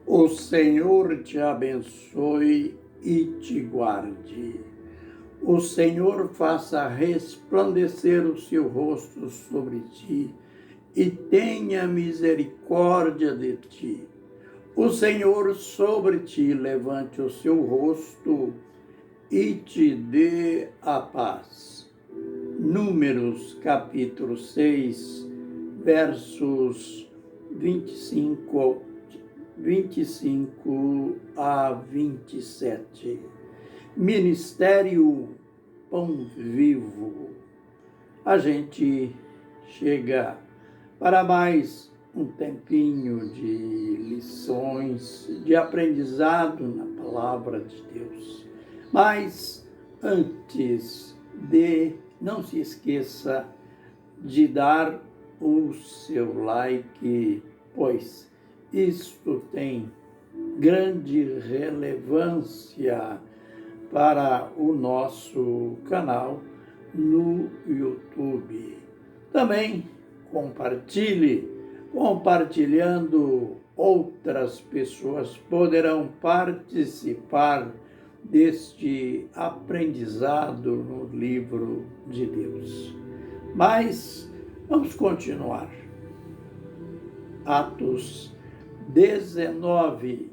O Senhor te abençoe e te guarde. O Senhor faça resplandecer o seu rosto sobre ti e tenha misericórdia de ti. O Senhor sobre ti levante o seu rosto e te dê a paz. Números capítulo 6, versos 25 a 27. Ministério Pão Vivo. A gente chega para mais um tempinho de lições, de aprendizado na palavra de Deus. Mas antes não se esqueça de dar o seu like, pois isto tem grande relevância para o nosso canal no YouTube. Também compartilhando, outras pessoas poderão participar deste aprendizado no livro de Deus. Mas vamos continuar. Atos 19,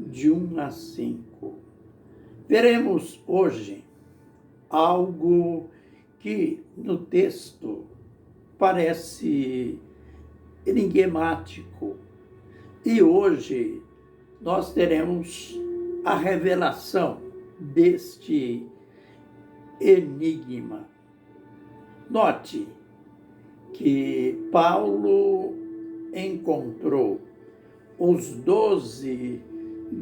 de 1 a 5. Veremos hoje algo que no texto parece enigmático. E hoje nós teremos a revelação deste enigma. Note que Paulo encontrou os 12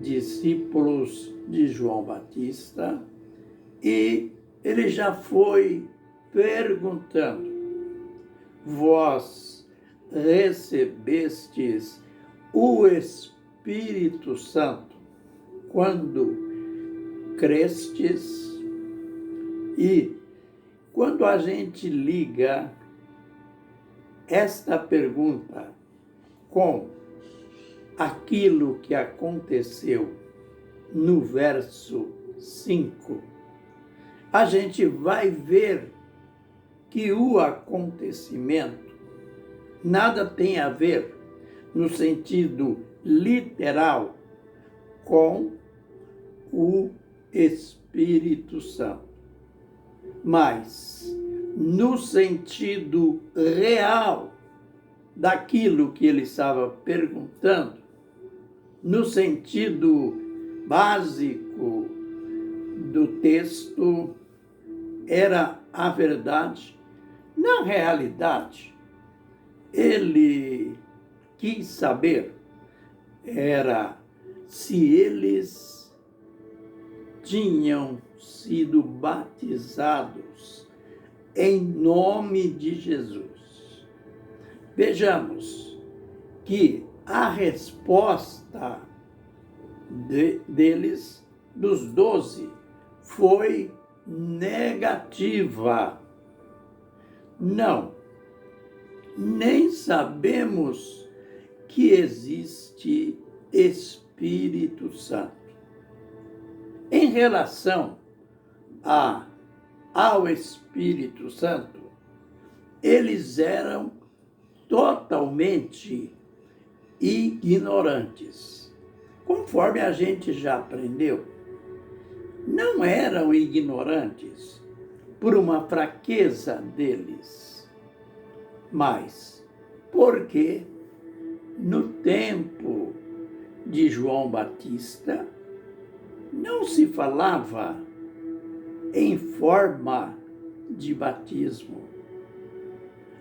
discípulos de João Batista e ele já foi perguntando: vós recebestes o Espírito Santo quando crestes? E quando a gente liga esta pergunta com aquilo que aconteceu no verso 5, a gente vai ver que o acontecimento nada tem a ver, no sentido literal, com o Espírito Santo, mas no sentido real daquilo que ele estava perguntando, no sentido básico do texto, era a verdade. Na realidade, ele quis saber era se eles tinham sido batizados em nome de Jesus. Vejamos que a resposta deles, dos 12, foi negativa. Não, nem sabemos que existe Espírito Santo. Em relação ao Espírito Santo, eles eram totalmente ignorantes. Conforme a gente já aprendeu, não eram ignorantes por uma fraqueza deles, mas porque no tempo de João Batista não se falava em forma de batismo.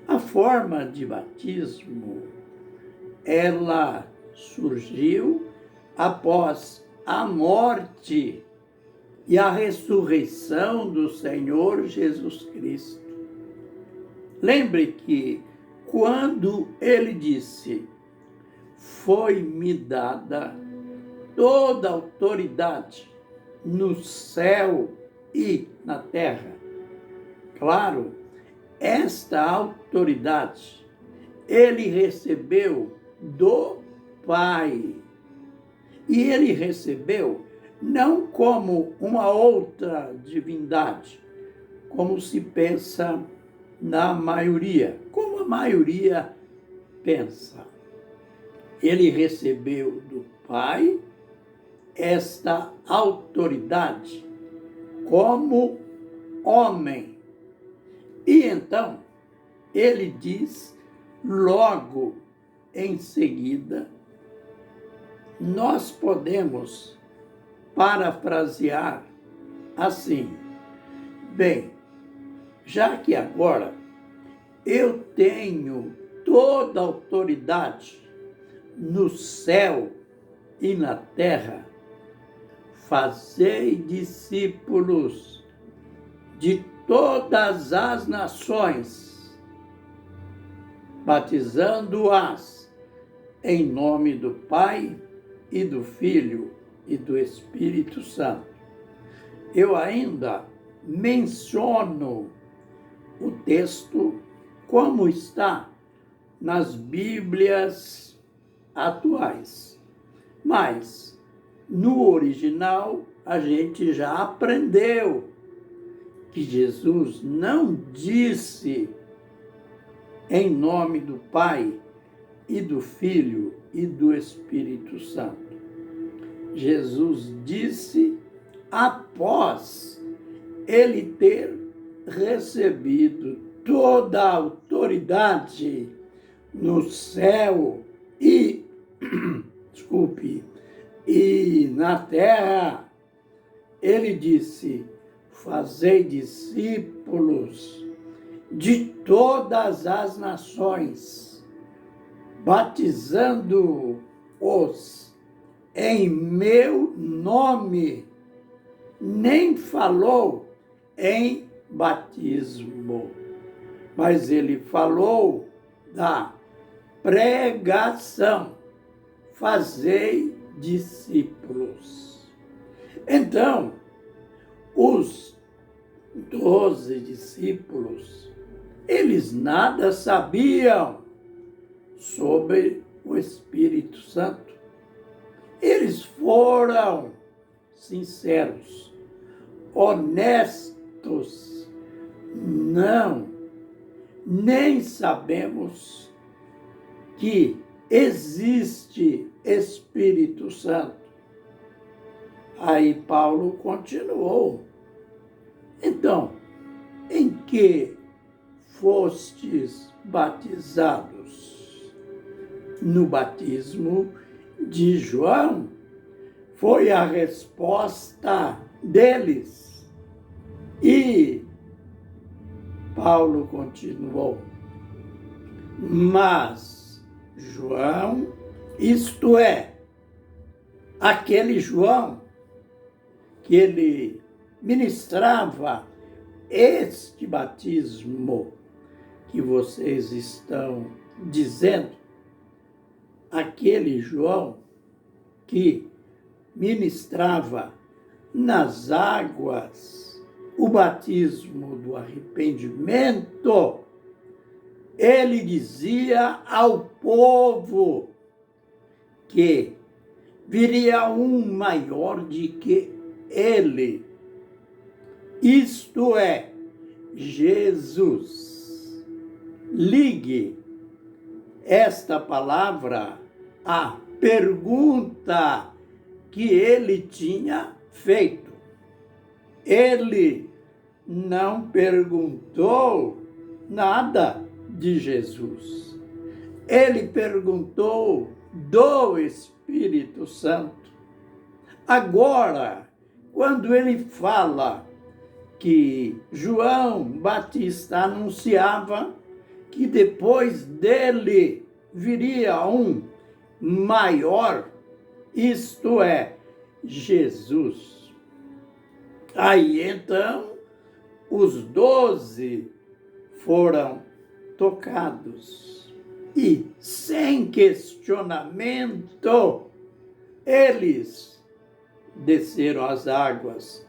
A forma de batismo, ela surgiu após a morte e a ressurreição do Senhor Jesus Cristo. Lembre que quando ele disse: foi-me dada toda a autoridade no céu e na terra. Claro, esta autoridade ele recebeu do Pai. E ele recebeu não como uma outra divindade, como se pensa na maioria, como a maioria pensa. Ele recebeu do Pai esta autoridade como homem. E então, ele diz logo em seguida, nós podemos parafrasear assim: bem, já que agora eu tenho toda a autoridade no céu e na terra, fazei discípulos de todas as nações, batizando-as em nome do Pai e do Filho e do Espírito Santo. Eu ainda menciono o texto como está nas Bíblias atuais. Mas, no original, a gente já aprendeu que Jesus não disse em nome do Pai e do Filho e do Espírito Santo. Jesus disse após ele ter recebido toda a autoridade no céu e na terra. Ele disse: fazei discípulos de todas as nações, batizando-os em meu nome. Nem falou em batismo, mas ele falou da pregação. Fazei discípulos. Então, os 12 discípulos, eles nada sabiam sobre o Espírito Santo. Eles foram sinceros, honestos. Não, nem sabemos que existe Espírito Santo. Aí Paulo continuou. Então, em que fostes batizados? No batismo de João. Foi a resposta deles. E Paulo continuou. Mas João, isto é, aquele João que ele ministrava este batismo que vocês estão dizendo, aquele João que ministrava nas águas o batismo do arrependimento, ele dizia ao povo que viria um maior de que ele, isto é, Jesus. Ligue esta palavra à pergunta que ele tinha feito. Ele não perguntou nada de Jesus. Ele perguntou do Espírito Santo. Agora, quando ele fala que João Batista anunciava que depois dele viria um maior, isto é, Jesus. Aí então os 12 foram tocados e, sem questionamento, eles desceram as águas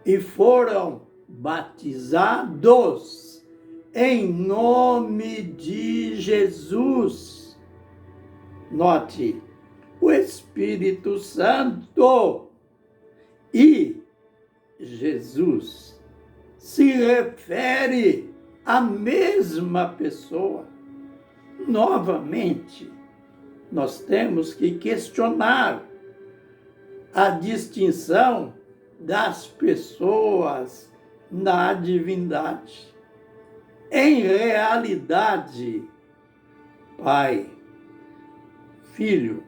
e foram batizados em nome de Jesus. Note, o Espírito Santo. E Jesus se refere à mesma pessoa. Novamente, nós temos que questionar a distinção das pessoas na divindade. Em realidade, Pai, Filho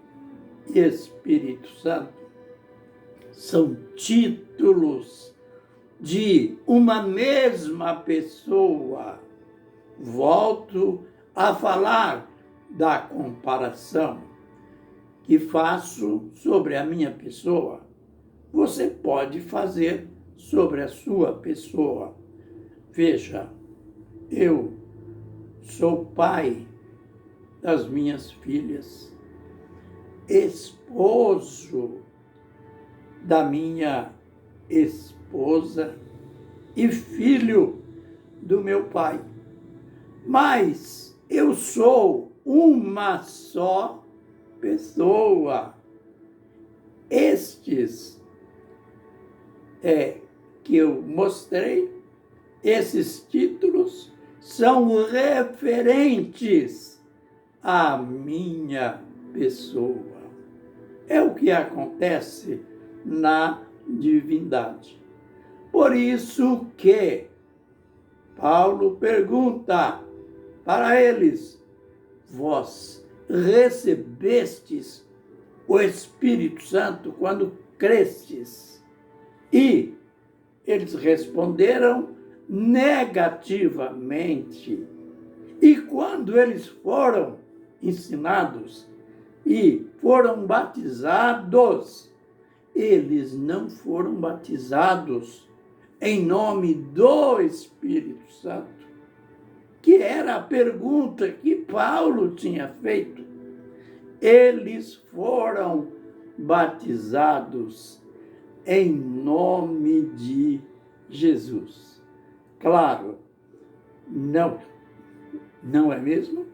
e Espírito Santo são títulos de uma mesma pessoa. Volto a falar da comparação que faço sobre a minha pessoa. Você pode fazer sobre a sua pessoa. Veja, eu sou pai das minhas filhas, esposo da minha esposa e filho do meu pai. Mas eu sou uma só pessoa. Estes que eu mostrei, esses títulos são referentes à minha pessoa. É o que acontece na divindade. Por isso que Paulo pergunta para eles: vós recebestes o Espírito Santo quando crestes? E eles responderam negativamente. E quando eles foram ensinados e foram batizados, eles não foram batizados em nome do Espírito Santo, que era a pergunta que Paulo tinha feito. Eles foram batizados em nome de Jesus. Claro, não é mesmo?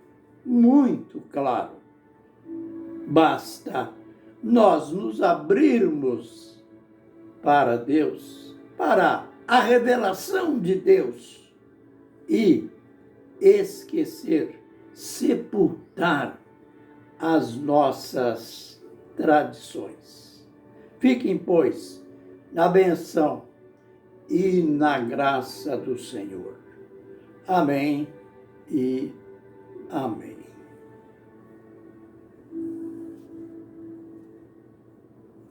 Muito claro. Basta nós nos abrirmos para Deus, para a revelação de Deus e esquecer, sepultar as nossas tradições. Fiquem, pois, na benção e na graça do Senhor. Amém e amém.